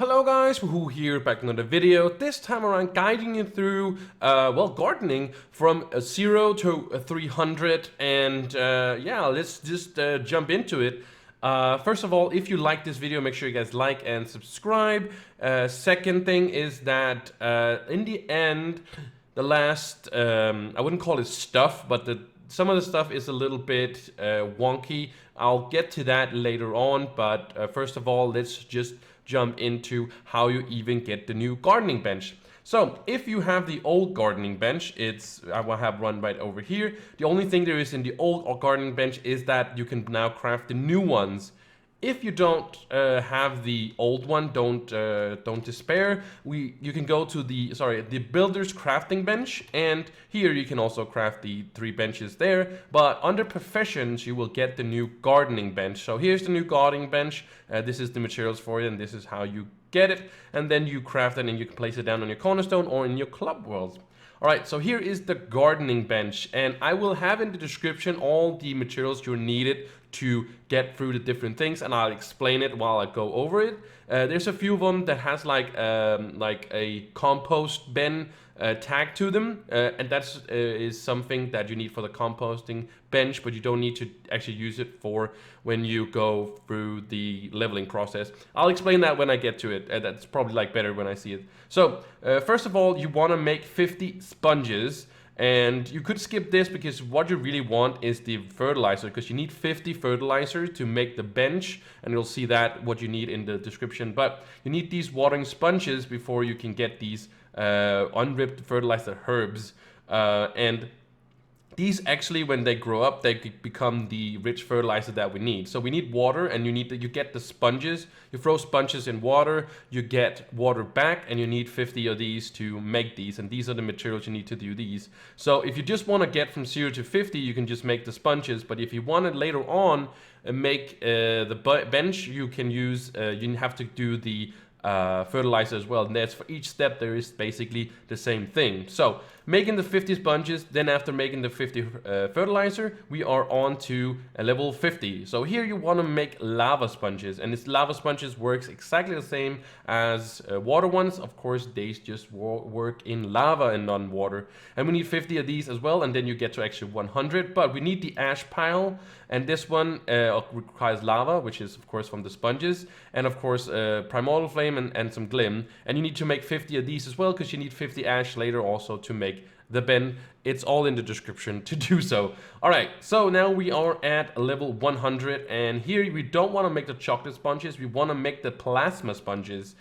Hello guys, Wahoo here, back in another video. This time around guiding you through, gardening from 0 to 300 and yeah, let's just jump into it. First of all, if you like this video, make sure you guys like and subscribe. Second thing is that in the end, the last, I wouldn't call it stuff, but some of the stuff is a little bit wonky. I'll get to that later on, but first of all, let's just jump into how you even get the new gardening bench. So if you have the old gardening bench, I will have one right over here. The only thing there is in the old gardening bench is that you can now craft the new ones. If you don't have the old one, don't despair. You can go to the builder's crafting bench, and here you can also craft the 3 benches there. But under professions, you will get the new gardening bench. So here's the new gardening bench. This is the materials for it, and this is how you get it. And then you craft it, and you can place it down on your cornerstone or in your club world. Alright, so here is the gardening bench, and I will have in the description all the materials you needed to get through the different things, and I'll explain it while I go over it. There's a few of them that has like a compost bin tag to them, and that is something that you need for the composting bench, but you don't need to actually use it for when you go through the leveling process. I'll explain that when I get to it. That's probably like better when I see it. So first of all, you want to make 50 sponges. And you could skip this because what you really want is the fertilizer, because you need 50 fertilizer to make the bench, and you'll see that what you need in the description. But you need these watering sponges before you can get these unripped fertilizer herbs. And these actually, when they grow up, they become the rich fertilizer that we need. So we need water, and you get the sponges. You throw sponges in water, you get water back, and you need 50 of these to make these. And these are the materials you need to do these. So if you just want to get from 0 to 50, you can just make the sponges. But if you want it later on, make the bench, you can use. You have to do the fertilizer as well, and that's for each step there is basically the same thing. So making the 50 sponges, then after making the 50 fertilizer, we are on to level 50. So here you want to make lava sponges, and this lava sponges works exactly the same as water ones. Of course, they just work in lava and non-water, and we need 50 of these as well, and then you get to actually 100. But we need the ash pile, and this one requires lava, which is of course from the sponges, and of course Primordial flame and some Glim, and you need to make 50 of these as well, because you need 50 ash later also to make the bin. It's all in the description to do so. Alright, so now we are at level 100, and here we don't want to make the chocolate sponges, we want to make the plasma sponges.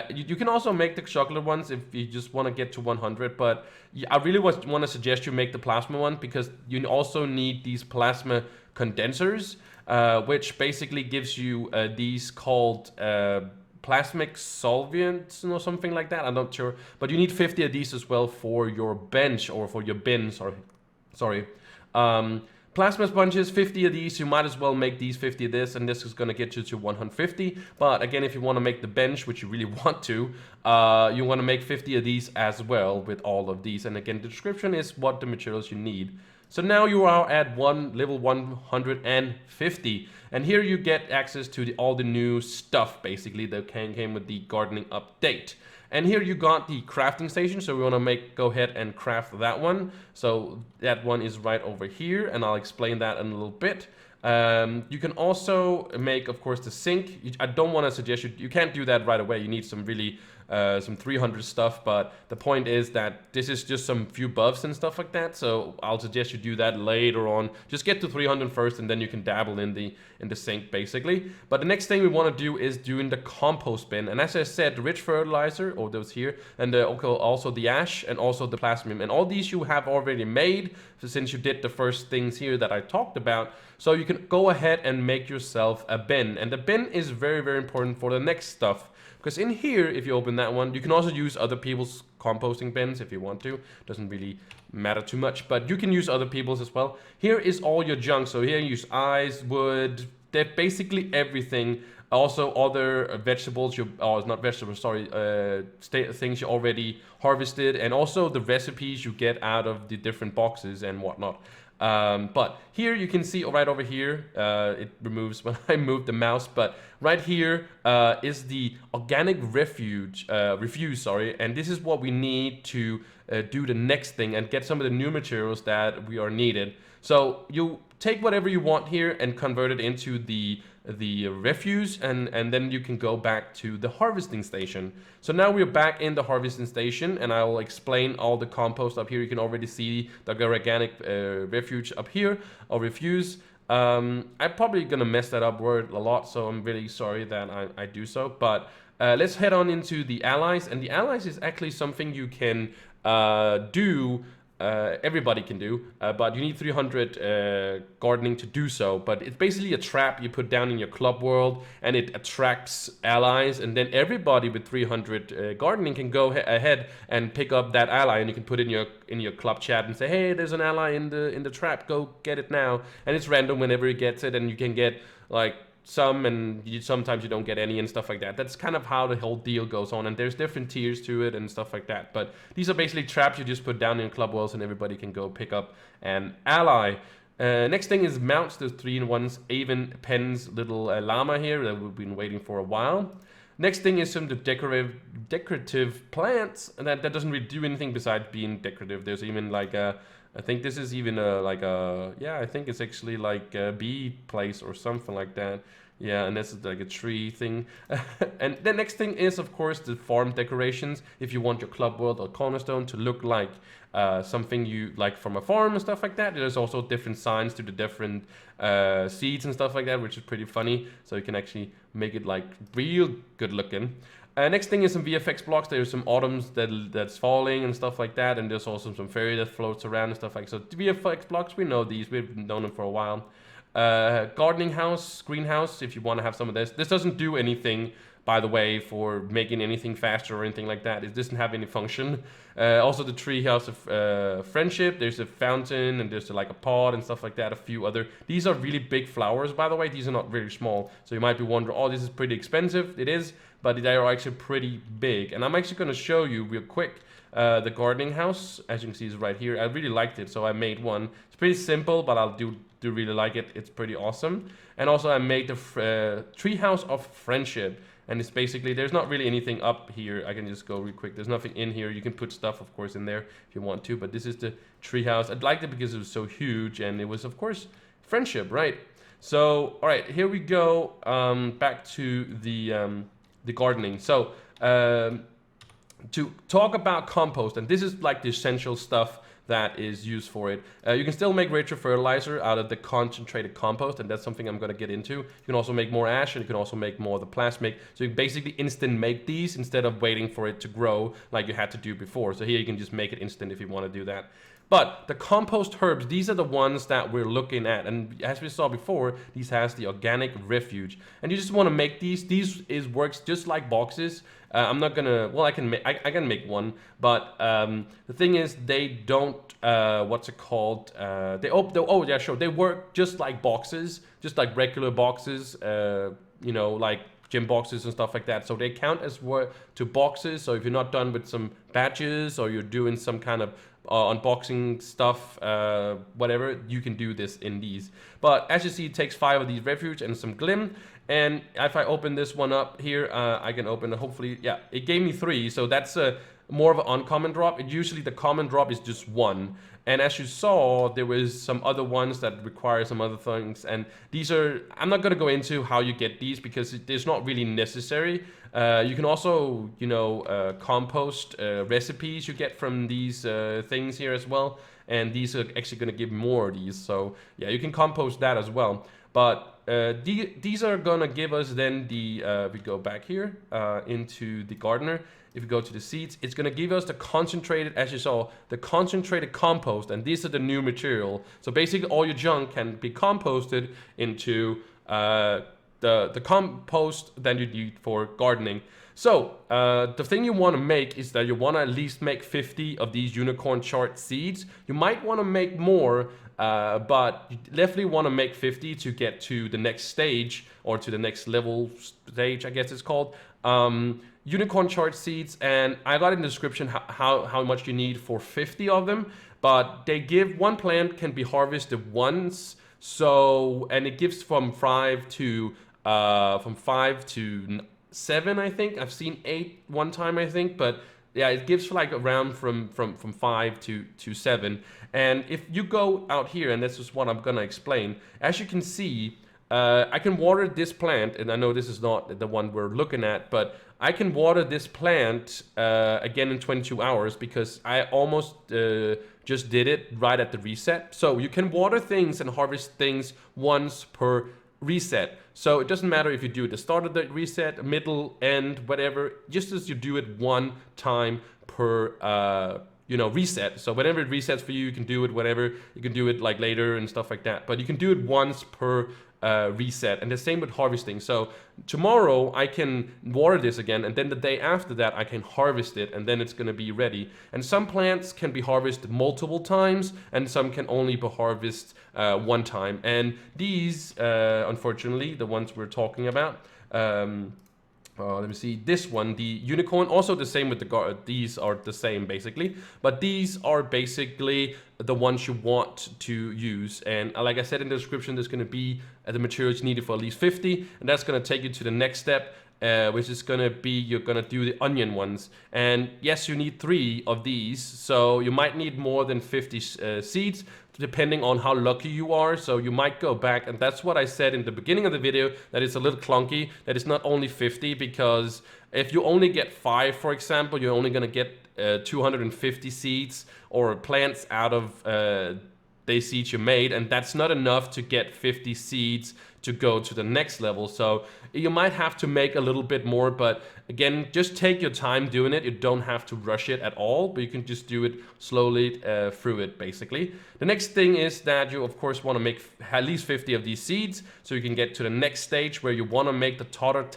You can also make the chocolate ones if you just want to get to 100, but I really want to suggest you make the plasma one, because you also need these plasma condensers, which basically gives you these called plasmic solvents or something like that. I'm not sure, but you need 50 of these as well for your bench or for your bin. Sorry. Plasma sponges, 50 of these. You might as well make these 50 of this, and this is going to get you to 150. But again, if you want to make the bench, which you really want to, you want to make 50 of these as well with all of these. And again, the description is what the materials you need. So now you are at level 150, and here you get access to all the new stuff basically that came with the gardening update. And here you got the crafting station, so we want to go ahead and craft that one. So that one is right over here, and I'll explain that in a little bit. You can also make, of course, the sink. I don't want to suggest you can't do that right away. You need some really some 300 stuff, but the point is that this is just some few buffs and stuff like that, so I'll suggest you do that later on. Just get to 300 first, and then you can dabble in the sink basically. But the next thing we want to do is doing the compost bin, and as I said, the rich fertilizer, or those here, and also the ash, and also the plasmium, and all these you have already made since you did the first things here that I talked about. So you can go ahead and make yourself a bin, and the bin is very, very important for the next stuff. Because in here, if you open that one, you can also use other people's composting bins if you want to. Doesn't really matter too much, but you can use other people's as well. Here is all your junk. So here you use ice, wood, basically everything. Also other vegetables, not vegetables, sorry, things you already harvested, and also the recipes you get out of the different boxes and whatnot. But here you can see right over here, it removes when I move the mouse, but right here is the organic refuse, sorry, and this is what we need to do the next thing and get some of the new materials that we are needed. So you take whatever you want here and convert it into the refuse, and then you can go back to the harvesting station. So now we're back in the harvesting station, and I will explain all the compost up here. You can already see the organic refuge up here, or refuse. I'm probably gonna mess that up word a lot, so I'm really sorry that I do so. But let's head on into the allies, and the allies is actually something you can do. Everybody can do, but you need 300 gardening to do so. But it's basically a trap you put down in your club world, and it attracts allies, and then everybody with 300 gardening can go ahead and pick up that ally, and you can put it in your club chat and say, hey, there's an ally in the trap, go get it now. And it's random whenever he gets it, and you can get like some, and sometimes you don't get any and stuff like that. That's kind of how the whole deal goes on, and there's different tiers to it and stuff like that. But these are basically traps you just put down in club worlds, and everybody can go pick up an ally. Next thing is mounts. There's 3-in-1s. Avon pens little llama here that we've been waiting for a while. Next thing is some decorative plants, and that doesn't really do anything besides being decorative. There's even like a, I think this is even I think it's actually like a bee place or something like that. Yeah, and this is like a tree thing. And the next thing is, of course, the farm decorations. If you want your club world or cornerstone to look like something you like from a farm and stuff like that, there's also different signs to the different seeds and stuff like that, which is pretty funny. So you can actually make it like real good looking. Next thing is some VFX blocks. There's some autumns that's falling and stuff like that, and there's also some fairy that floats around and stuff like that. So the VFX blocks, we know these. We've known them for a while. Gardening house, greenhouse, if you want to have some of this. This doesn't do anything, by the way, for making anything faster or anything like that. It doesn't have any function. Also the tree house of friendship. There's a fountain, and there's like a pod and stuff like that. A few other. These are really big flowers, by the way. These are not very small. So you might be wondering, oh, this is pretty expensive. It is, but they are actually pretty big. And I'm actually going to show you real quick the gardening house. As you can see, is right here. I really liked it, so I made one. It's pretty simple, but I'll do really like it. It's pretty awesome. And also I made the tree house of friendship. And it's basically, there's not really anything up here. I can just go real quick. There's nothing in here. You can put stuff, of course, in there if you want to. But this is the treehouse. I liked it because it was so huge. And it was, of course, friendship, right? So, all right, here we go. Back to the gardening. So, to talk about compost. And this is like the essential stuff that is used for it. You can still make richer fertilizer out of the concentrated compost, and that's something I'm going to get into. You can also make more ash, and you can also make more of the plasmic. So you can basically instant make these instead of waiting for it to grow like you had to do before. So here you can just make it instant if you want to do that. But the compost herbs, these are the ones that we're looking at. And as we saw before, these has the organic refuge. And you just want to make these. These works just like boxes. I'm not gonna, well, I can make one, but the thing is, they don't, what's it called? Oh yeah, sure. They work just like boxes, just like regular boxes, you know, like gym boxes and stuff like that. So they count as to boxes. So if you're not done with some batches, or you're doing some kind of unboxing stuff, whatever, you can do this in these. But as you see, it takes 5 of these refuge and some glim. And if I open this one up here, I can open it. Hopefully, yeah, it gave me 3. So that's more of an uncommon drop. Usually the common drop is just 1. And as you saw, there was some other ones that require some other things. And these are, I'm not going to go into how you get these because it's not really necessary. You can also, you know, compost recipes you get from these things here as well. And these are actually going to give more of these. So yeah, you can compost that as well. But these are going to give us then the, we go back here into the gardener. If you go to the seeds, it's going to give us the concentrated, as you saw, the concentrated compost. And these are the new material. So basically all your junk can be composted into the compost that you need for gardening. So the thing you want to make is that you want to at least make 50 of these unicorn chard seeds. You might want to make more, but you definitely want to make 50 to get to the next stage, or to the next level stage, I guess it's called. Unicorn chard seeds, and I got in the description how much you need for 50 of them, but they give one plant can be harvested once, so, and it gives from 5 to 7, I think. I've seen 8 one time, I think, but yeah, it gives like around from 5 to 7. And if you go out here, and this is what I'm gonna explain, as you can see, I can water this plant, and I know this is not the one we're looking at, but I can water this plant again in 22 hours because I almost just did it right at the reset. So you can water things and harvest things once per reset. So it doesn't matter if you do it at the start of the reset, middle, end, whatever, just as you do it one time per reset. So whenever it resets for you, you can do it whatever. You can do it like later and stuff like that. But you can do it once per reset, and the same with harvesting. So tomorrow I can water this again, and then the day after that I can harvest it, and then it's going to be ready. And some plants can be harvested multiple times, and some can only be harvested one time. And these, unfortunately, the ones we're talking about, let me see, this one, the unicorn, also the same with the these are the same basically, but these are basically the ones you want to use. And like I said in the description, there's going to be the materials needed for at least 50, and that's going to take you to the next step, which is going to be, you're going to do the onion ones. And yes, you need 3 of these, so you might need more than 50 seeds, depending on how lucky you are. So you might go back, and that's what I said in the beginning of the video, that it's a little clunky, that it's not only 50, because if you only get 5, for example, you're only going to get 250 seeds or plants out of the seeds you made, and that's not enough to get 50 seeds to go to the next level. So you might have to make a little bit more, but again, just take your time doing it. You don't have to rush it at all, but you can just do it slowly through it, basically. The next thing is that you, of course, want to make at least 50 of these seeds, so you can get to the next stage where you want to make the Totter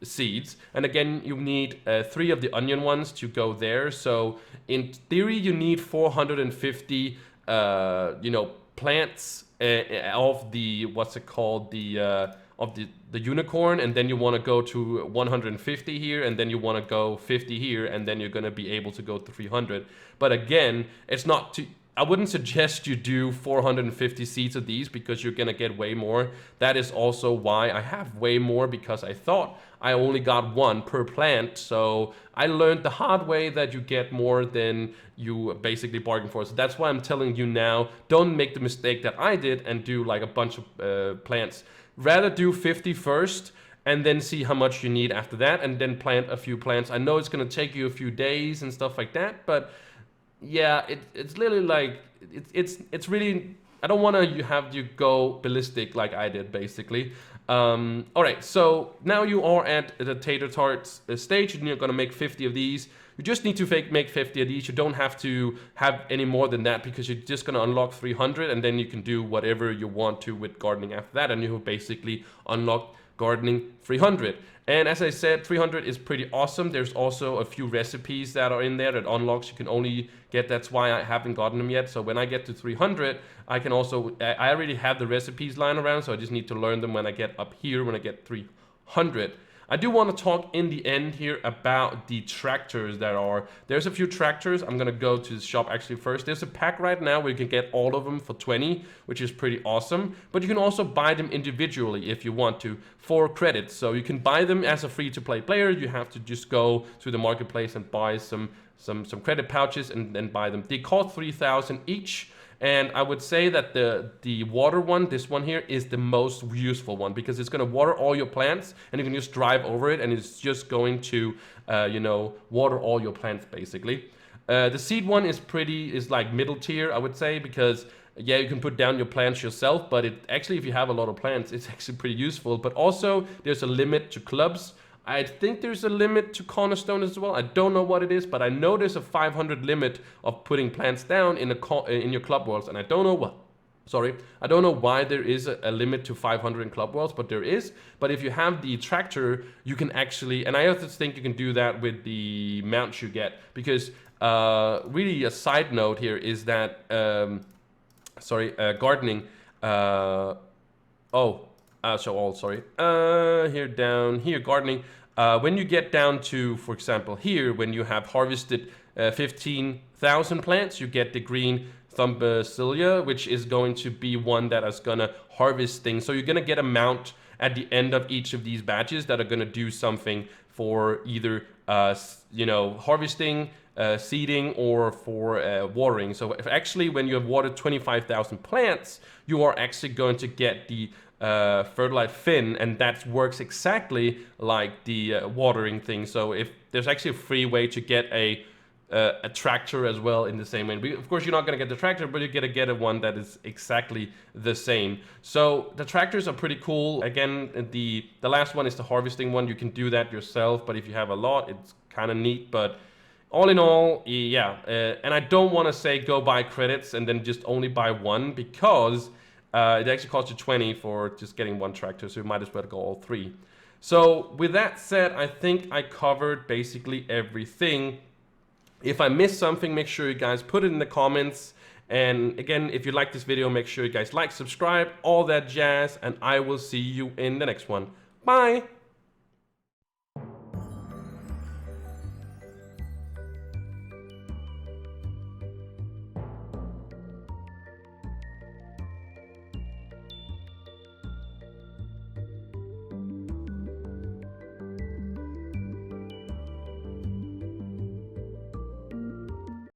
seeds. And again, you need 3 of the onion ones to go there. So in theory, you need 450 plants of the, what's it called, of the unicorn, and then you want to go to 150 here, and then you want to go 50 here, and then you're going to be able to go to 300. But again, it's not too, I wouldn't suggest you do 450 seeds of these, because you're going to get way more. That is also why I have way more, because I thought I only got 1 per plant. So I learned the hard way that you get more than you basically bargain for. So that's why I'm telling you now, don't make the mistake that I did and do like a bunch of plants. Rather do 50 first, and then see how much you need after that, and then plant a few plants. I know it's going to take you a few days and stuff like that, but yeah, it's literally like, it's really, I don't want to have you go ballistic like I did, basically. Alright, so now you are at the tater tarts stage, and you're going to make 50 of these. You just need to make 50 of these. You don't have to have any more than that, because you're just going to unlock 300, and then you can do whatever you want to with gardening after that, and you will basically unlock gardening 300. And as I said, 300 is pretty awesome. There's also a few recipes that are in there that unlocks. You can only get, that's why I haven't gotten them yet. So when I get to 300, I can also, I already have the recipes lying around, so I just need to learn them when I get up here, when I get 300. I do want to talk in the end here about the tractors that are. There's a few tractors. I'm going to go to the shop actually first. There's a pack right now where you can get all of them for 20, which is pretty awesome. But you can also buy them individually if you want to for credits. So you can buy them as a free-to-play player. You have to just go to the marketplace and buy some credit pouches and then buy them. They cost 3,000 each. And I would say that the water one, this one here, is the most useful one, because it's going to water all your plants, and you can just drive over it, and it's just going to, water all your plants, basically. The seed one is like middle tier, I would say, because, yeah, you can put down your plants yourself, but it actually, if you have a lot of plants, it's actually pretty useful. But also, there's a limit to clubs. I think there's a limit to cornerstone as well. I don't know what it is, but I know there's a 500 limit of putting plants down in your club worlds, and I don't know Sorry, I don't know why there is a limit to 500 in Club Worlds, but there is. But if you have the tractor, you can actually, and I also think you can do that with the mounts you get, because really a side note here is that, gardening, here down here, gardening, when you get down to, for example, here, when you have harvested 15,000 plants, you get the green Thumbicilia, which is going to be one that is going to harvest things. So you're going to get a mount at the end of each of these batches that are going to do something for either, harvesting, seeding, or for watering. So if actually when you have watered 25,000 plants, you are actually going to get the Fertilizer fin, and that works exactly like the watering thing. So if there's actually a free way to get a tractor as well in the same way. Of course, you're not going to get the tractor, but you're going to get a one that is exactly the same. So the tractors are pretty cool. Again, the last one is the harvesting one. You can do that yourself, but if you have a lot, it's kind of neat. But all in all, yeah. And I don't want to say go buy credits and then just only buy one, because it actually costs you 20 for just getting one tractor, so you might as well go all three. So with that said, I think I covered basically everything. If I missed something, make sure you guys put it in the comments. And again, if you like this video, make sure you guys like, subscribe, all that jazz, and I will see you in the next one. Bye!